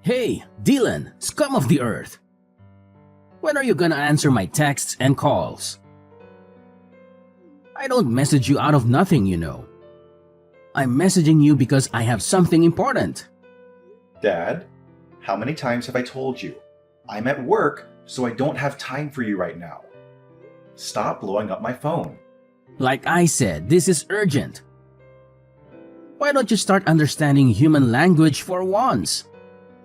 Hey, Dylan, scum of the earth. When are you gonna answer my texts and calls? I don't message you out of nothing, you know. I'm messaging you because I have something important. Dad, how many times have I told you? I'm at work, so I don't have time for you right now. Stop blowing up my phone. Like I said, this is urgent. Why don't you start understanding human language for once?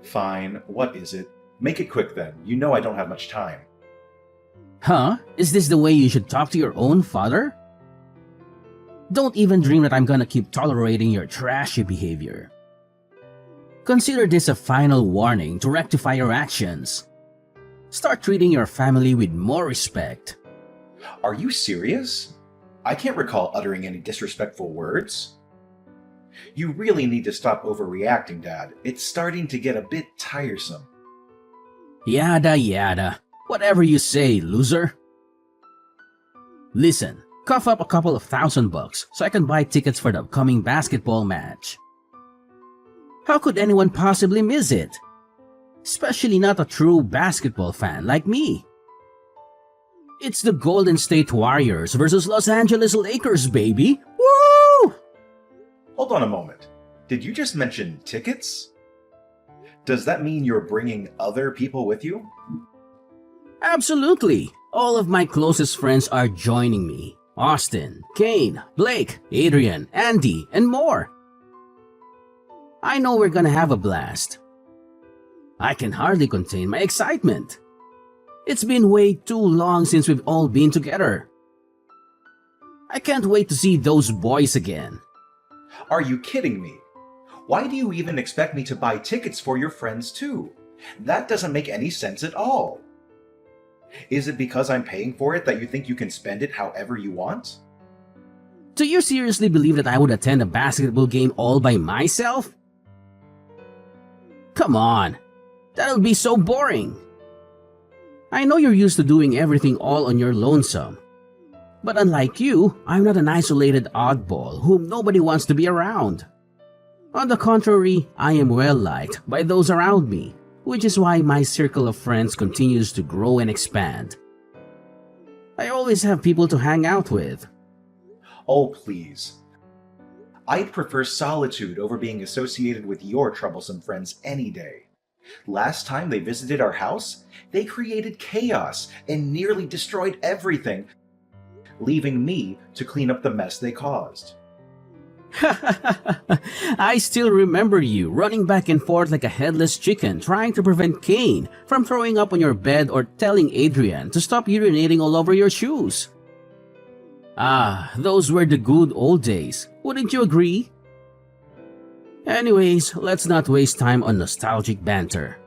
Fine, what is it? Make it quick then. You know I don't have much time. Huh? Is this the way you should talk to your own father? Don't even dream that I'm gonna keep tolerating your trashy behavior. Consider this a final warning to rectify your actions. Start treating your family with more respect. Are you serious? I can't recall uttering any disrespectful words. You really need to stop overreacting, Dad. It's starting to get a bit tiresome. Yada yada. Whatever you say, loser. Listen, cough up a couple of $1,000 so I can buy tickets for the upcoming basketball match. How could anyone possibly miss it? Especially not a true basketball fan like me. It's the Golden State Warriors versus Los Angeles Lakers, baby! Woo! Hold on a moment. Did you just mention tickets? Does that mean you're bringing other people with you? Absolutely. All of my closest friends are joining me. Austin, Kane, Blake, Adrian, Andy, and more. I know we're gonna have a blast. I can hardly contain my excitement. It's been way too long since we've all been together. I can't wait to see those boys again. Are you kidding me? Why do you even expect me to buy tickets for your friends too? That doesn't make any sense at all. Is it because I'm paying for it that you think you can spend it however you want? Do you seriously believe that I would attend a basketball game all by myself? Come on, that'll be so boring. I know you're used to doing everything all on your lonesome. But unlike you, I'm not an isolated oddball whom nobody wants to be around. On the contrary, I am well liked by those around me, which is why my circle of friends continues to grow and expand. I always have people to hang out with. Oh, please. I'd prefer solitude over being associated with your troublesome friends any day. Last time they visited our house, they created chaos and nearly destroyed everything, leaving me to clean up the mess they caused. I still remember you running back and forth like a headless chicken trying to prevent Kane from throwing up on your bed or telling Adrian to stop urinating all over your shoes. Ah, those were the good old days, wouldn't you agree? Anyways, let's not waste time on nostalgic banter.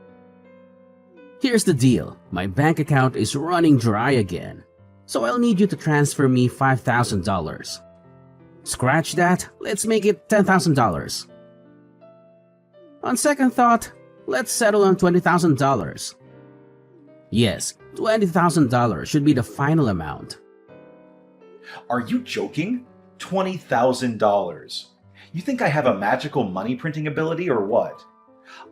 Here's the deal, my bank account is running dry again, so I'll need you to transfer me $5,000. Scratch that, let's make it $10,000. On second thought, let's settle on $20,000. Yes, $20,000 should be the final amount. Are you joking? $20,000. You think I have a magical money printing ability or what?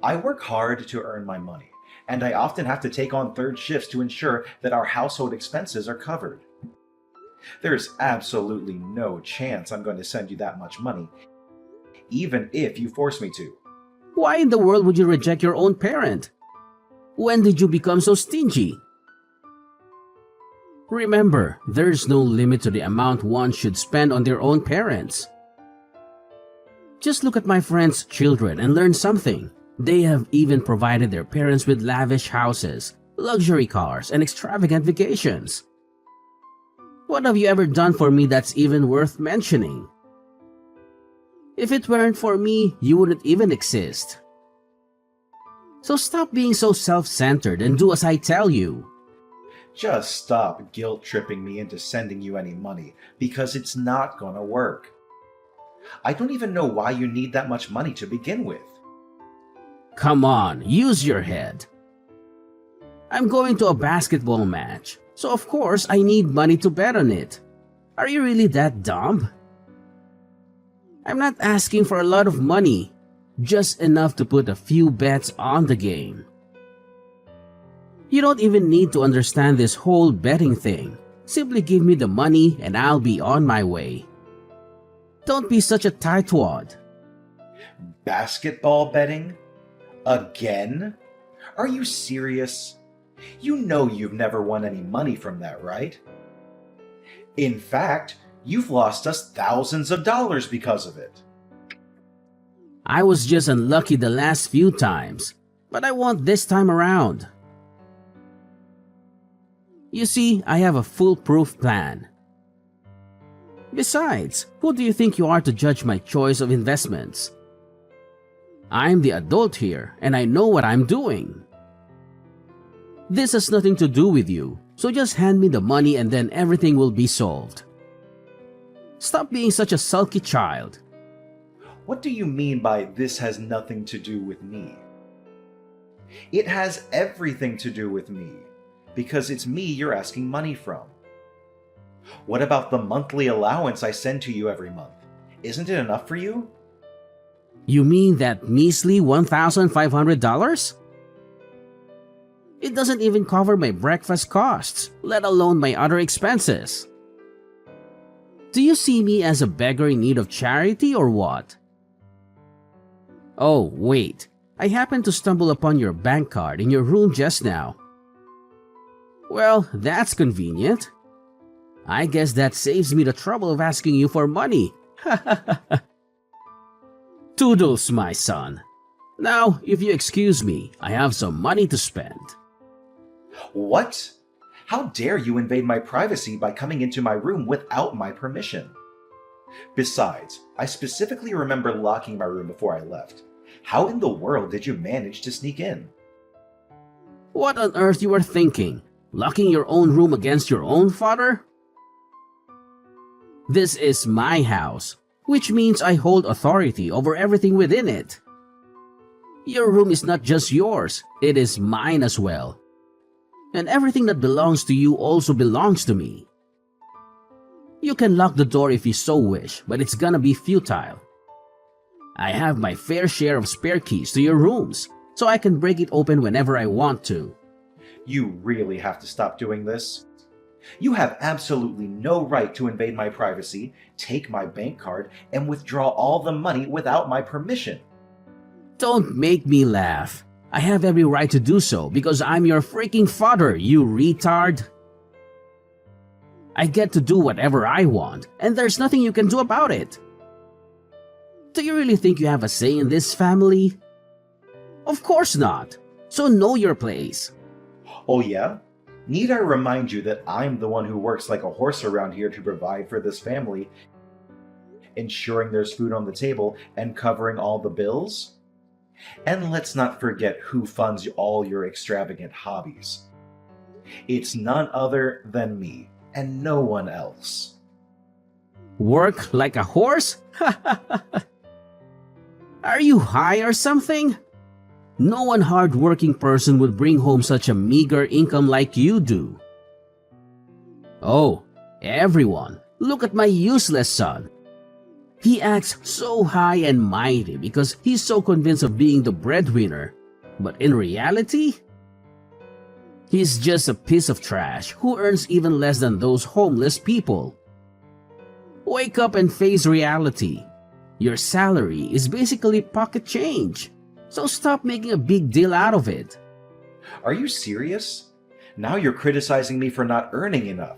I work hard to earn my money, and I often have to take on third shifts to ensure that our household expenses are covered. There's absolutely no chance I'm going to send you that much money, even if you force me to. Why in the world would you reject your own parent? When did you become so stingy? Remember, there's no limit to the amount one should spend on their own parents. Just look at my friends' children and learn something. They have even provided their parents with lavish houses, luxury cars, and extravagant vacations. What have you ever done for me that's even worth mentioning? If it weren't for me, you wouldn't even exist. So stop being so self-centered and do as I tell you. Just stop guilt-tripping me into sending you any money, because it's not gonna work. I don't even know why you need that much money to begin with. Come on, use your head. I'm going to a basketball match, so of course I need money to bet on it. Are you really that dumb? I'm not asking for a lot of money, just enough to put a few bets on the game. You don't even need to understand this whole betting thing. Simply give me the money and I'll be on my way. Don't be such a tightwad. Basketball betting? Again? Are you serious? You know you've never won any money from that, right? In fact, you've lost us thousands of dollars because of it. I was just unlucky the last few times, but I won this time around. You see, I have a foolproof plan. Besides, who do you think you are to judge my choice of investments? I'm the adult here, and I know what I'm doing. This has nothing to do with you, so just hand me the money and then everything will be solved. Stop being such a sulky child. What do you mean by this has nothing to do with me? It has everything to do with me, because it's me you're asking money from. What about the monthly allowance I send to you every month? Isn't it enough for you? You mean that measly $1,500? It doesn't even cover my breakfast costs, let alone my other expenses. Do you see me as a beggar in need of charity or what? Oh, wait. I happened to stumble upon your bank card in your room just now. Well, that's convenient. I guess that saves me the trouble of asking you for money. Toodles, my son. Now, if you excuse me, I have some money to spend. What? How dare you invade my privacy by coming into my room without my permission? Besides, I specifically remember locking my room before I left. How in the world did you manage to sneak in? What on earth you were thinking? Locking your own room against your own father? This is my house, which means I hold authority over everything within it. Your room is not just yours, it is mine as well. And everything that belongs to you also belongs to me. You can lock the door if you so wish, but it's gonna be futile. I have my fair share of spare keys to your rooms, so I can break it open whenever I want to. You really have to stop doing this. You have absolutely no right to invade my privacy, take my bank card, and withdraw all the money without my permission. Don't make me laugh. I have every right to do so because I'm your freaking father, you retard. I get to do whatever I want, and there's nothing you can do about it. Do you really think you have a say in this family? Of course not. So know your place. Oh yeah? Need I remind you that I'm the one who works like a horse around here to provide for this family, ensuring there's food on the table and covering all the bills? And let's not forget who funds all your extravagant hobbies. It's none other than me, and no one else. Work like a horse? Are you high or something? No one hard-working person would bring home such a meager income like you do. Oh, everyone, look at my useless son. He acts so high and mighty because he's so convinced of being the breadwinner. But in reality, he's just a piece of trash who earns even less than those homeless people. Wake up and face reality. Your salary is basically pocket change, so stop making a big deal out of it. Are you serious? Now you're criticizing me for not earning enough.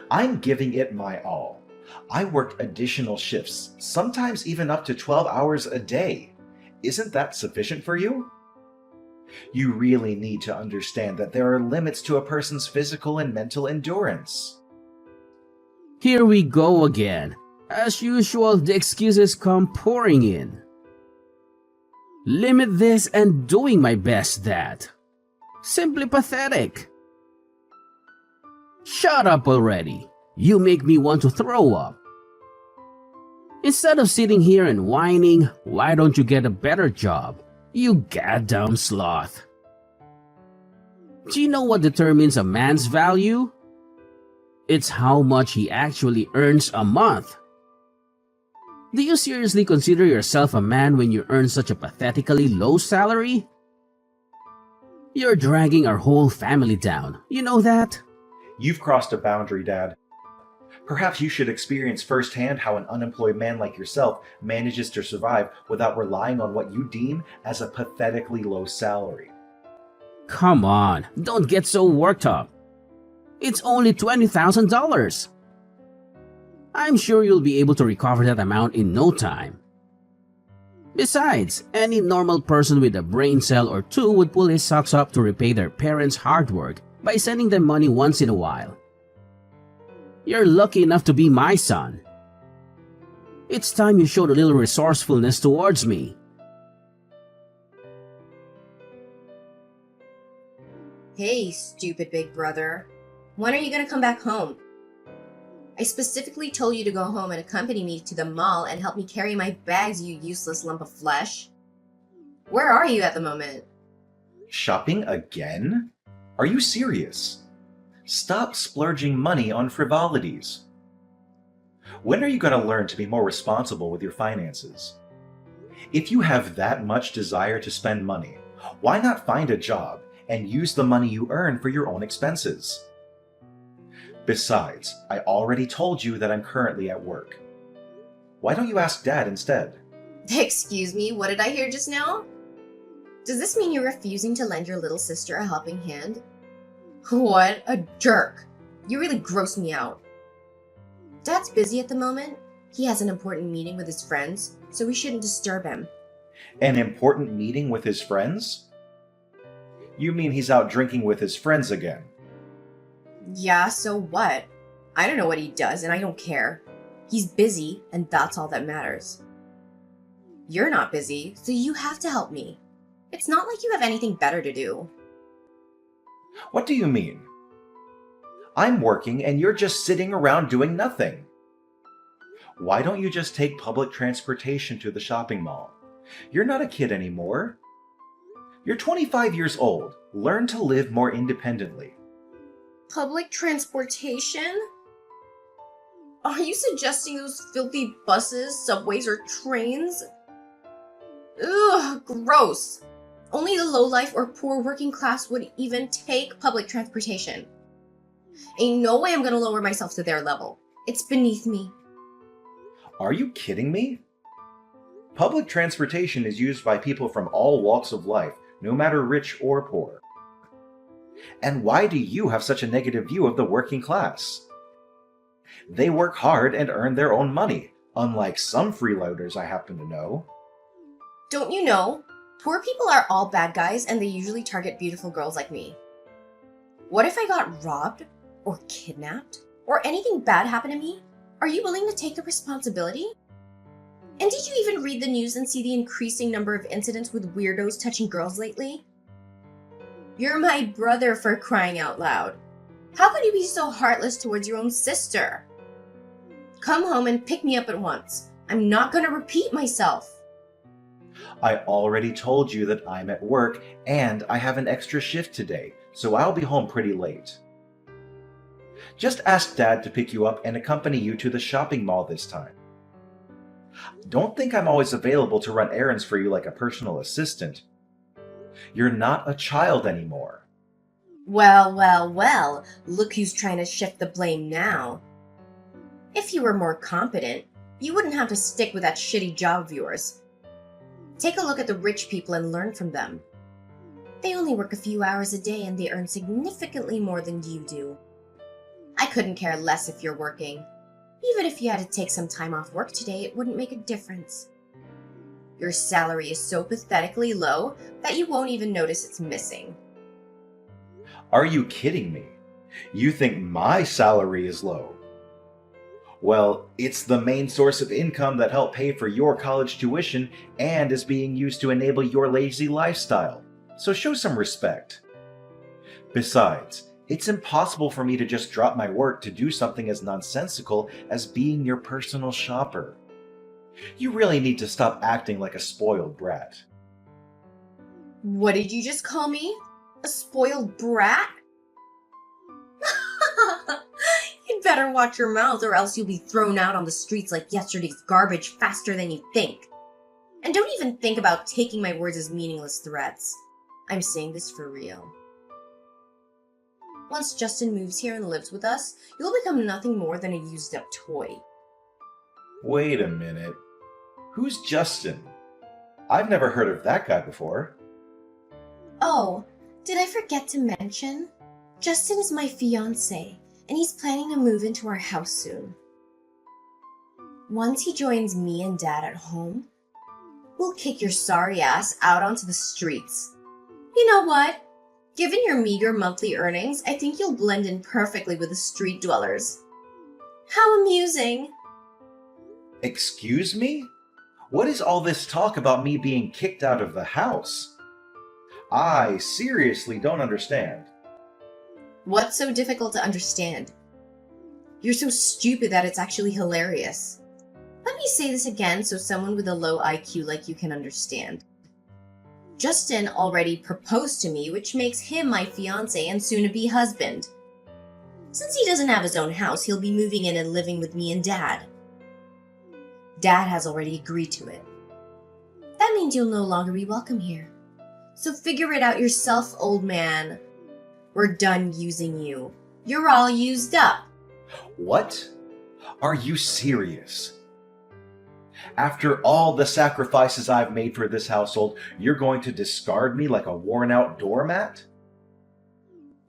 I'm giving it my all. I worked additional shifts, sometimes even up to 12 hours a day. Isn't that sufficient for you? You really need to understand that there are limits to a person's physical and mental endurance. Here we go again. As usual, the excuses come pouring in. Limit this and doing my best that. Simply pathetic. Shut up already. You make me want to throw up. Instead of sitting here and whining, why don't you get a better job? You goddamn sloth. Do you know what determines a man's value? It's how much he actually earns a month. Do you seriously consider yourself a man when you earn such a pathetically low salary? You're dragging our whole family down. You know that? You've crossed a boundary, Dad. Perhaps you should experience firsthand how an unemployed man like yourself manages to survive without relying on what you deem as a pathetically low salary. Come on, don't get so worked up. It's only $20,000. I'm sure you'll be able to recover that amount in no time. Besides, any normal person with a brain cell or two would pull his socks up to repay their parents' hard work by sending them money once in a while. You're lucky enough to be my son. It's time you showed a little resourcefulness towards me. Hey, stupid big brother. When are you gonna come back home? I specifically told you to go home and accompany me to the mall and help me carry my bags, you useless lump of flesh. Where are you at the moment? Shopping again? Are you serious? Stop splurging money on frivolities. When are you going to learn to be more responsible with your finances? If you have that much desire to spend money, why not find a job and use the money you earn for your own expenses? Besides, I already told you that I'm currently at work. Why don't you ask Dad instead? Excuse me, what did I hear just now? Does this mean you're refusing to lend your little sister a helping hand? What a jerk. You really gross me out. Dad's busy at the moment. He has an important meeting with his friends, so we shouldn't disturb him. An important meeting with his friends? You mean he's out drinking with his friends again? Yeah, so what? I don't know what he does, and I don't care. He's busy, and that's all that matters. You're not busy, so you have to help me. It's not like you have anything better to do. What do you mean? I'm working and you're just sitting around doing nothing. Why don't you just take public transportation to the shopping mall? You're not a kid anymore. You're 25 years old. Learn to live more independently. Public transportation? Are you suggesting those filthy buses, subways, or trains? Ugh, gross. Only the lowlife or poor working class would even take public transportation. Ain't no way I'm gonna lower myself to their level. It's beneath me. Are you kidding me? Public transportation is used by people from all walks of life, no matter rich or poor. And why do you have such a negative view of the working class? They work hard and earn their own money, unlike some freeloaders I happen to know. Don't you know? Poor people are all bad guys and they usually target beautiful girls like me. What if I got robbed or kidnapped or anything bad happened to me? Are you willing to take the responsibility? And did you even read the news and see the increasing number of incidents with weirdos touching girls lately? You're my brother, for crying out loud. How could you be so heartless towards your own sister? Come home and pick me up at once. I'm not gonna repeat myself. I already told you that I'm at work and I have an extra shift today, so I'll be home pretty late. Just ask Dad to pick you up and accompany you to the shopping mall this time. Don't think I'm always available to run errands for you like a personal assistant. You're not a child anymore. Well, look who's trying to shift the blame now. If you were more competent, you wouldn't have to stick with that shitty job of yours. Take a look at the rich people and learn from them. They only work a few hours a day and they earn significantly more than you do. I couldn't care less if you're working. Even if you had to take some time off work today, it wouldn't make a difference. Your salary is so pathetically low that you won't even notice it's missing. Are you kidding me? You think my salary is low? Well, it's the main source of income that helped pay for your college tuition and is being used to enable your lazy lifestyle. So show some respect. Besides, it's impossible for me to just drop my work to do something as nonsensical as being your personal shopper. You really need to stop acting like a spoiled brat. What did you just call me? A spoiled brat? You'd better watch your mouth or else you'll be thrown out on the streets like yesterday's garbage faster than you think. And don't even think about taking my words as meaningless threats. I'm saying this for real. Once Justin moves here and lives with us, you'll become nothing more than a used-up toy. Wait a minute. Who's Justin? I've never heard of that guy before. Oh, did I forget to mention? Justin is my fiancé, and he's planning to move into our house soon. Once he joins me and Dad at home, we'll kick your sorry ass out onto the streets. You know what? Given your meager monthly earnings, I think you'll blend in perfectly with the street dwellers. How amusing! Excuse me? What is all this talk about me being kicked out of the house? I seriously don't understand. What's so difficult to understand? You're so stupid that it's actually hilarious. Let me say this again so someone with a low IQ like you can understand. Justin already proposed to me, which makes him my fiancé and soon-to-be husband. Since he doesn't have his own house, he'll be moving in and living with me and Dad. Dad has already agreed to it. That means you'll no longer be welcome here. So figure it out yourself, old man. We're done using you. You're all used up. What? Are you serious? After all the sacrifices I've made for this household, you're going to discard me like a worn-out doormat?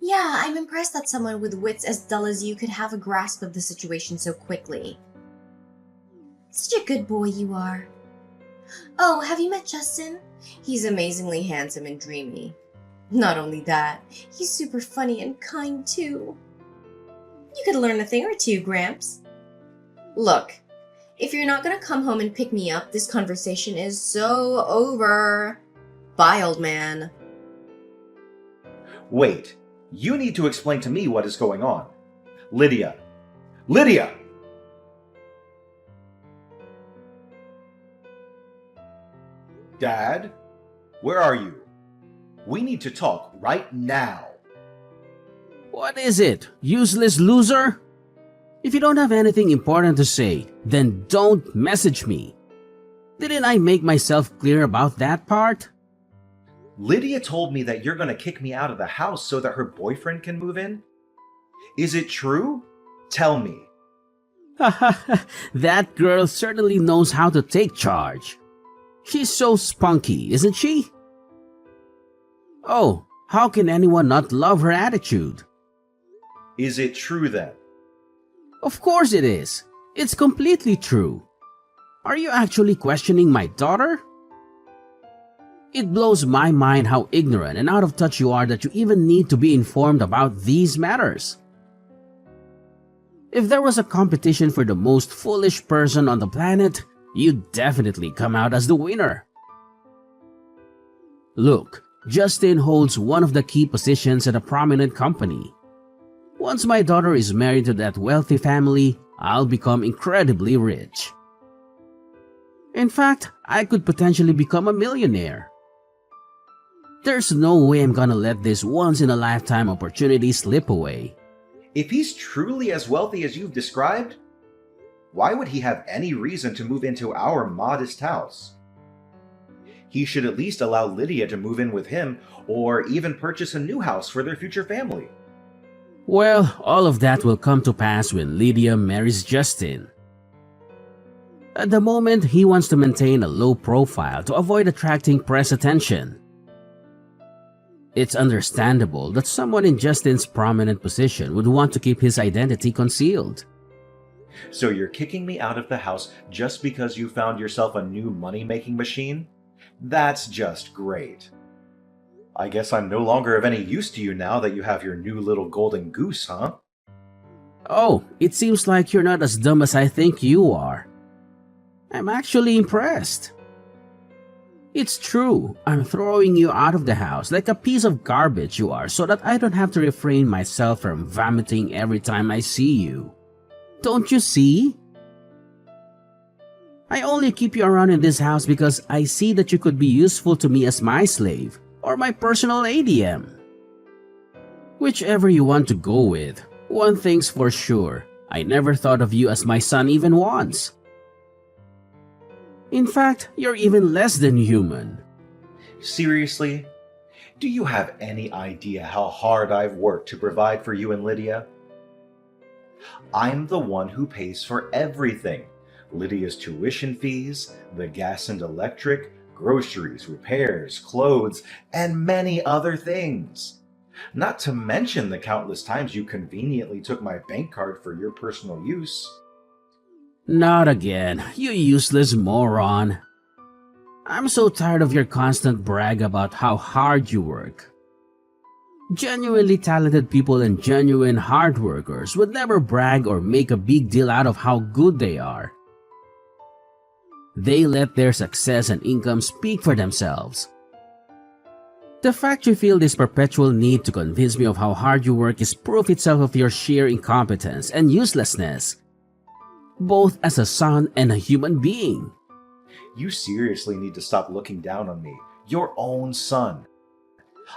Yeah, I'm impressed that someone with wits as dull as you could have a grasp of the situation so quickly. Such a good boy you are. Oh, have you met Justin? He's amazingly handsome and dreamy. Not only that, he's super funny and kind too. You could learn a thing or two, Gramps. Look, if you're not gonna come home and pick me up, this conversation is so over. Bye, old man. Wait, you need to explain to me what is going on. Lydia! Lydia! Dad? Where are you? We need to talk right now. What is it, useless loser? If you don't have anything important to say, then don't message me. Didn't I make myself clear about that part? Lydia told me that you're going to kick me out of the house so that her boyfriend can move in. Is it true? Tell me. That girl certainly knows how to take charge. She's so spunky, isn't she? Oh, how can anyone not love her attitude? Is it true then? Of course it is. It's completely true. Are you actually questioning my daughter? It blows my mind how ignorant and out of touch you are that you even need to be informed about these matters. If there was a competition for the most foolish person on the planet, you'd definitely come out as the winner. Look, Justin holds one of the key positions at a prominent company. Once my daughter is married to that wealthy family, I'll become incredibly rich. In fact, I could potentially become a millionaire. There's no way I'm gonna let this once-in-a-lifetime opportunity slip away. If he's truly as wealthy as you've described, why would he have any reason to move into our modest house? He should at least allow Lydia to move in with him or even purchase a new house for their future family. Well, all of that will come to pass when Lydia marries Justin. At the moment, he wants to maintain a low profile to avoid attracting press attention. It's understandable that someone in Justin's prominent position would want to keep his identity concealed. So you're kicking me out of the house just because you found yourself a new money-making machine? That's just great. I guess I'm no longer of any use to you now that you have your new little golden goose, huh? Oh, it seems like you're not as dumb as I think you are. I'm actually impressed. It's true, I'm throwing you out of the house like a piece of garbage you are so that I don't have to refrain myself from vomiting every time I see you. Don't you see? I only keep you around in this house because I see that you could be useful to me as my slave or my personal ADM. Whichever you want to go with, one thing's for sure, I never thought of you as my son even once. In fact, you're even less than human. Seriously? Do you have any idea how hard I've worked to provide for you and Lydia? I'm the one who pays for everything. Lydia's tuition fees, the gas and electric, groceries, repairs, clothes, and many other things. Not to mention the countless times you conveniently took my bank card for your personal use. Not again, you useless moron. I'm so tired of your constant brag about how hard you work. Genuinely talented people and genuine hard workers would never brag or make a big deal out of how good they are. They let their success and income speak for themselves. The fact you feel this perpetual need to convince me of how hard you work is proof itself of your sheer incompetence and uselessness, both as a son and a human being. You seriously need to stop looking down on me, your own son.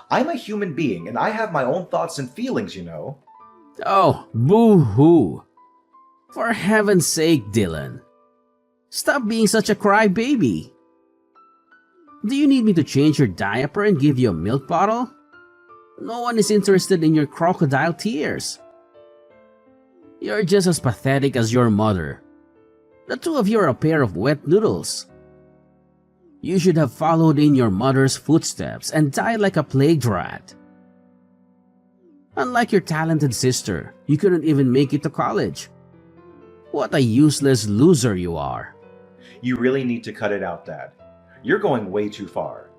I'm a human being and I have my own thoughts and feelings, you know. Oh, boo-hoo. For heaven's sake, Dylan. Stop being such a crybaby. Do you need me to change your diaper and give you a milk bottle? No one is interested in your crocodile tears. You're just as pathetic as your mother. The two of you are a pair of wet noodles. You should have followed in your mother's footsteps and died like a plague rat. Unlike your talented sister, you couldn't even make it to college. What a useless loser you are. You really need to cut it out, Dad. You're going way too far.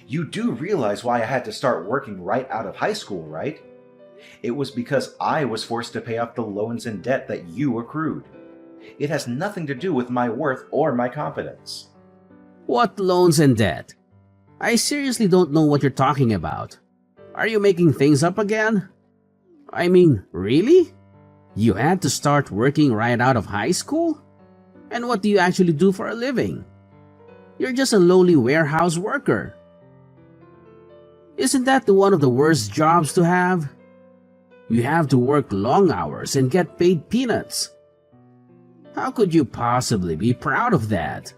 You do realize why I had to start working right out of high school, right? It was because I was forced to pay off the loans and debt that you accrued. It has nothing to do with my worth or my competence. What loans and debt? I seriously don't know what you're talking about. Are you making things up again? I mean, really? You had to start working right out of high school? And what do you actually do for a living? You're just a lowly warehouse worker. Isn't that one of the worst jobs to have? You have to work long hours and get paid peanuts. How could you possibly be proud of that?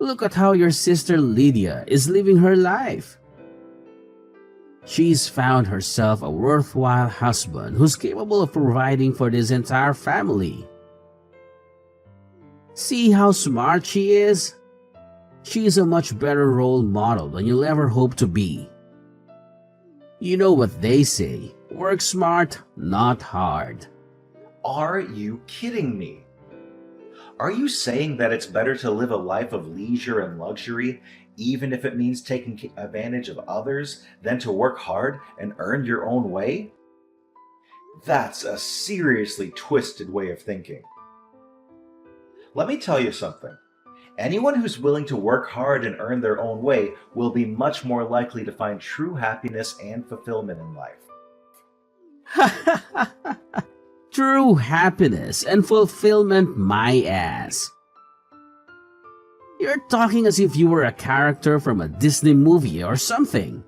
Look at how your sister Lydia is living her life. She's found herself a worthwhile husband who's capable of providing for this entire family. See how smart she is? She's a much better role model than you'll ever hope to be. You know what they say, work smart, not hard. Are you kidding me? Are you saying that it's better to live a life of leisure and luxury, even if it means taking advantage of others, than to work hard and earn your own way? That's a seriously twisted way of thinking. Let me tell you something. Anyone who's willing to work hard and earn their own way will be much more likely to find true happiness and fulfillment in life. True happiness and fulfillment, my ass. You're talking as if you were a character from a Disney movie or something.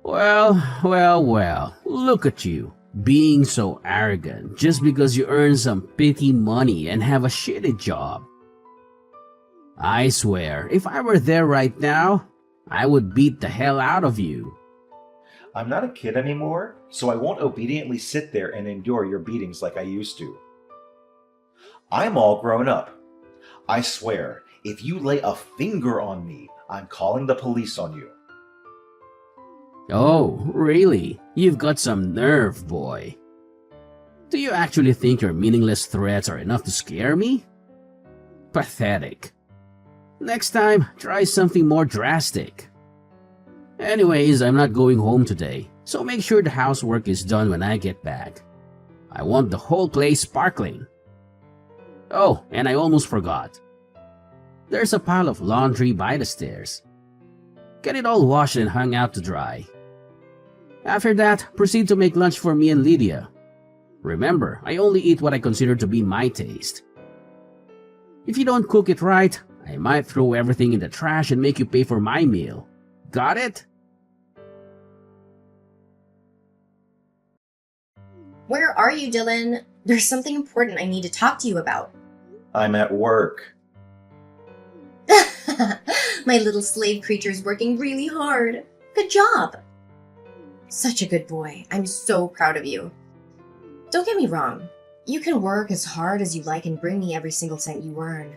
Well, look at you, being so arrogant just because you earn some petty money and have a shitty job. I swear, if I were there right now, I would beat the hell out of you. I'm not a kid anymore, so I won't obediently sit there and endure your beatings like I used to. I'm all grown up. I swear, if you lay a finger on me, I'm calling the police on you. Oh, really? You've got some nerve, boy. Do you actually think your meaningless threats are enough to scare me? Pathetic. Next time, try something more drastic. Anyways, I'm not going home today, so make sure the housework is done when I get back. I want the whole place sparkling. Oh, and I almost forgot. There's a pile of laundry by the stairs. Get it all washed and hung out to dry. After that, proceed to make lunch for me and Lydia. Remember, I only eat what I consider to be my taste. If you don't cook it right, I might throw everything in the trash and make you pay for my meal. Got it? Where are you, Dylan? There's something important I need to talk to you about. I'm at work. My little slave creature's working really hard. Good job. Such a good boy. I'm so proud of you. Don't get me wrong. You can work as hard as you like and bring me every single cent you earn.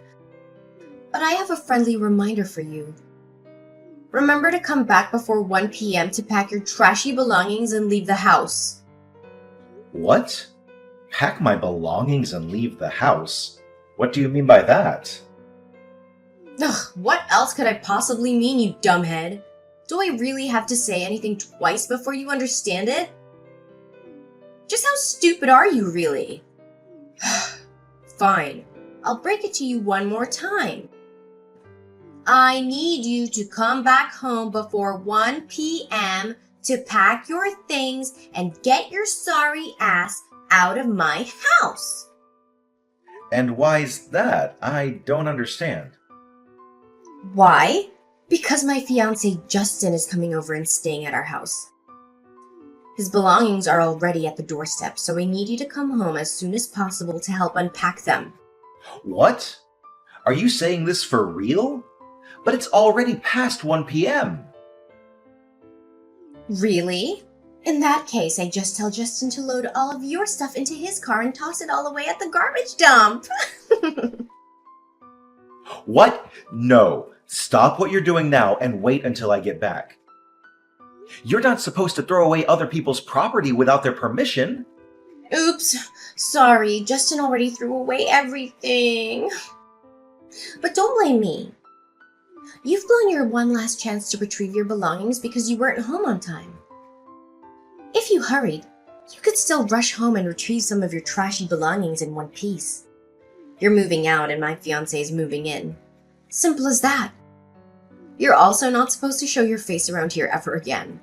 But I have a friendly reminder for you. Remember to come back before 1 p.m. to pack your trashy belongings and leave the house. What? Pack my belongings and leave the house? What do you mean by that? Ugh, what else could I possibly mean, you dumbhead? Do I really have to say anything twice before you understand it? Just how stupid are you, really? Fine, I'll break it to you one more time. I need you to come back home before 1 p.m. to pack your things and get your sorry ass out of my house. And why's that? I don't understand. Why? Because my fiance Justin is coming over and staying at our house. His belongings are already at the doorstep, so I need you to come home as soon as possible to help unpack them. What? Are you saying this for real? But it's already past 1 p.m. Really? In that case, I just tell Justin to load all of your stuff into his car and toss it all away at the garbage dump. What? No. Stop what you're doing now and wait until I get back. You're not supposed to throw away other people's property without their permission. Oops. Sorry, Justin already threw away everything. But don't blame me. You've blown your one last chance to retrieve your belongings because you weren't home on time. If you hurried, you could still rush home and retrieve some of your trashy belongings in one piece. You're moving out and my fiancé is moving in. Simple as that. You're also not supposed to show your face around here ever again.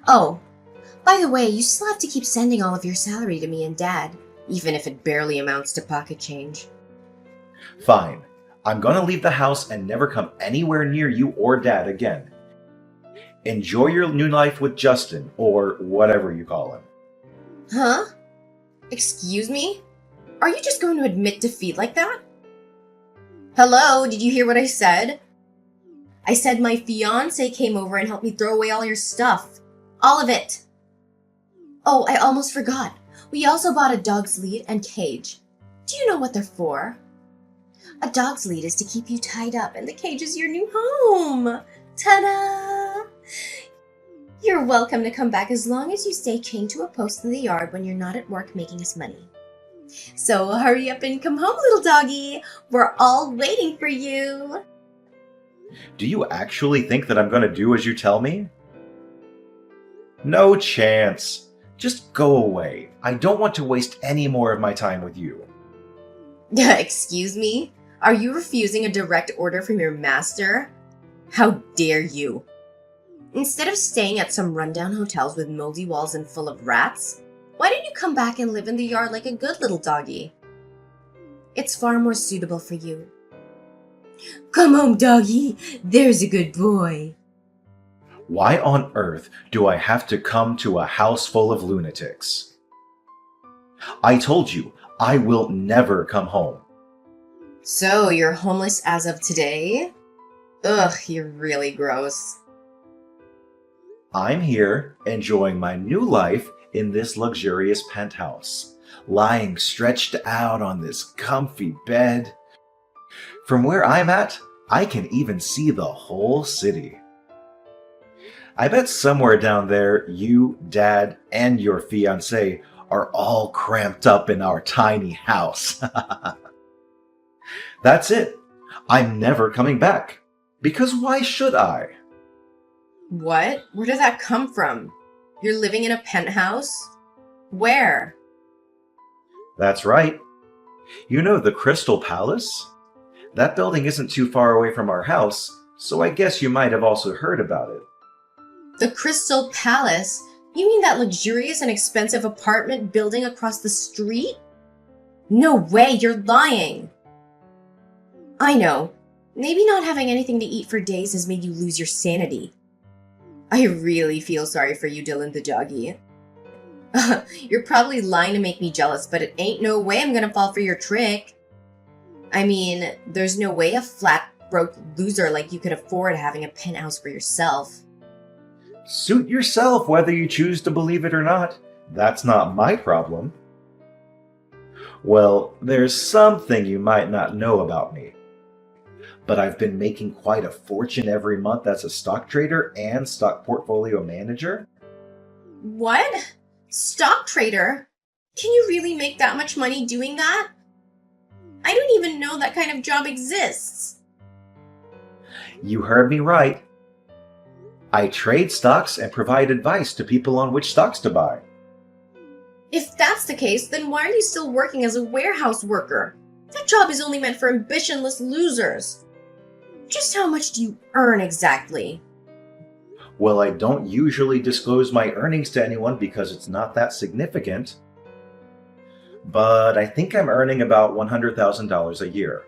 Oh, by the way, you still have to keep sending all of your salary to me and Dad, even if it barely amounts to pocket change. Fine. I'm gonna leave the house and never come anywhere near you or Dad again. Enjoy your new life with Justin, or whatever you call him. Huh? Excuse me? Are you just going to admit defeat like that? Hello, did you hear what I said? I said my fiancé came over and helped me throw away all your stuff. All of it. Oh, I almost forgot. We also bought a dog's lead and cage. Do you know what they're for? A dog's lead is to keep you tied up, and the cage is your new home. Ta-da! You're welcome to come back as long as you stay chained to a post in the yard when you're not at work making us money. So hurry up and come home, little doggy. We're all waiting for you. Do you actually think that I'm gonna do as you tell me? No chance. Just go away. I don't want to waste any more of my time with you. Excuse me? Are you refusing a direct order from your master? How dare you? Instead of staying at some rundown hotels with moldy walls and full of rats, why don't you come back and live in the yard like a good little doggy? It's far more suitable for you. Come home, doggy. There's a good boy. Why on earth do I have to come to a house full of lunatics? I told you, I will never come home. So, you're homeless as of today? Ugh, you're really gross. I'm here enjoying my new life in this luxurious penthouse, lying stretched out on this comfy bed. From where I'm at, I can even see the whole city. I bet somewhere down there, you, Dad, and your fiancé are all cramped up in our tiny house. That's it. I'm never coming back. Because why should I? What? Where did that come from? You're living in a penthouse? Where? That's right. You know the Crystal Palace? That building isn't too far away from our house, so I guess you might have also heard about it. The Crystal Palace? You mean that luxurious and expensive apartment building across the street? No way, you're lying! I know. Maybe not having anything to eat for days has made you lose your sanity. I really feel sorry for you, Dylan the doggy. You're probably lying to make me jealous, but it ain't no way I'm gonna fall for your trick. I mean, there's no way a flat broke loser like you could afford having a penthouse for yourself. Suit yourself whether you choose to believe it or not. That's not my problem. Well, there's something you might not know about me. But I've been making quite a fortune every month as a stock trader and stock portfolio manager. What? Stock trader? Can you really make that much money doing that? I don't even know that kind of job exists. You heard me right. I trade stocks and provide advice to people on which stocks to buy. If that's the case, then why are you still working as a warehouse worker? That job is only meant for ambitionless losers. Just how much do you earn exactly? Well, I don't usually disclose my earnings to anyone because it's not that significant. But I think I'm earning about $100,000 a year.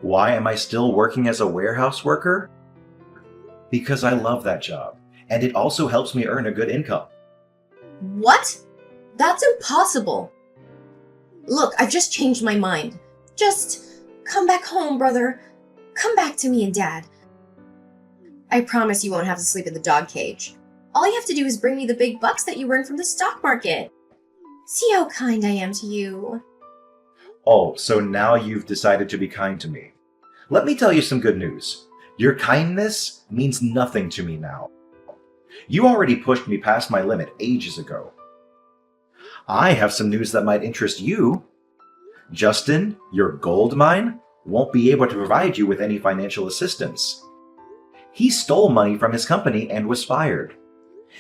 Why am I still working as a warehouse worker? Because I love that job, and it also helps me earn a good income. What? That's impossible. Look, I've just changed my mind. Just come back home, brother. Come back to me and Dad. I promise you won't have to sleep in the dog cage. All you have to do is bring me the big bucks that you earned from the stock market. See how kind I am to you. Oh, so now you've decided to be kind to me. Let me tell you some good news. Your kindness means nothing to me now. You already pushed me past my limit ages ago. I have some news that might interest you. Justin, your gold mine, won't be able to provide you with any financial assistance. He stole money from his company and was fired.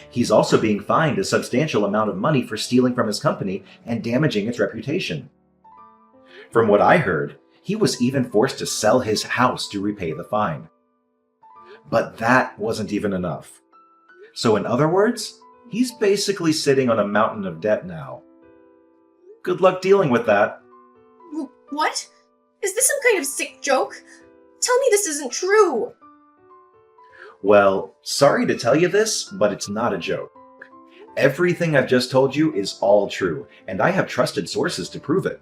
He's also being fined a substantial amount of money for stealing from his company and damaging its reputation. From what I heard, he was even forced to sell his house to repay the fine. But that wasn't even enough. So in other words, he's basically sitting on a mountain of debt now. Good luck dealing with that. What? Is this some kind of sick joke? Tell me this isn't true. Well, sorry to tell you this, but it's not a joke. Everything I've just told you is all true, and I have trusted sources to prove it.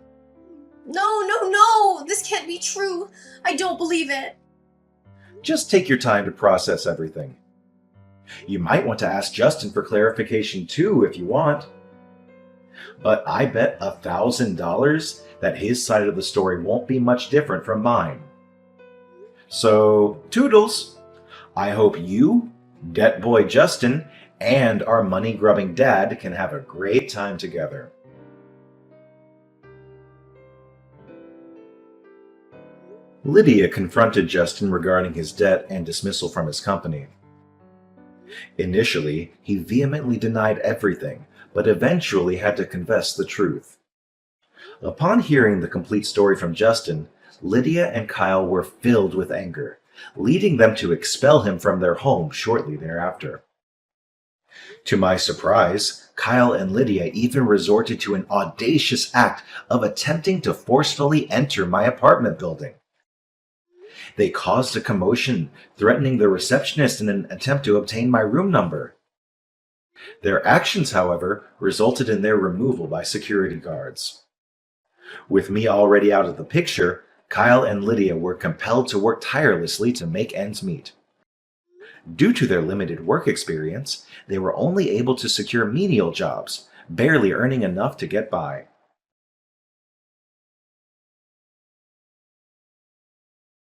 No, this can't be true. I don't believe it. Just take your time to process everything. You might want to ask Justin for clarification too if you want. But I bet $1,000 that his side of the story won't be much different from mine. So, toodles! I hope you, Debt Boy Justin, and our money-grubbing dad can have a great time together. Lydia confronted Justin regarding his debt and dismissal from his company. Initially, he vehemently denied everything, but eventually had to confess the truth. Upon hearing the complete story from Justin, Lydia and Kyle were filled with anger, leading them to expel him from their home shortly thereafter. To my surprise, Kyle and Lydia even resorted to an audacious act of attempting to forcefully enter my apartment building. They caused a commotion, threatening the receptionist in an attempt to obtain my room number. Their actions, however, resulted in their removal by security guards. With me already out of the picture, Kyle and Lydia were compelled to work tirelessly to make ends meet. Due to their limited work experience, they were only able to secure menial jobs, barely earning enough to get by.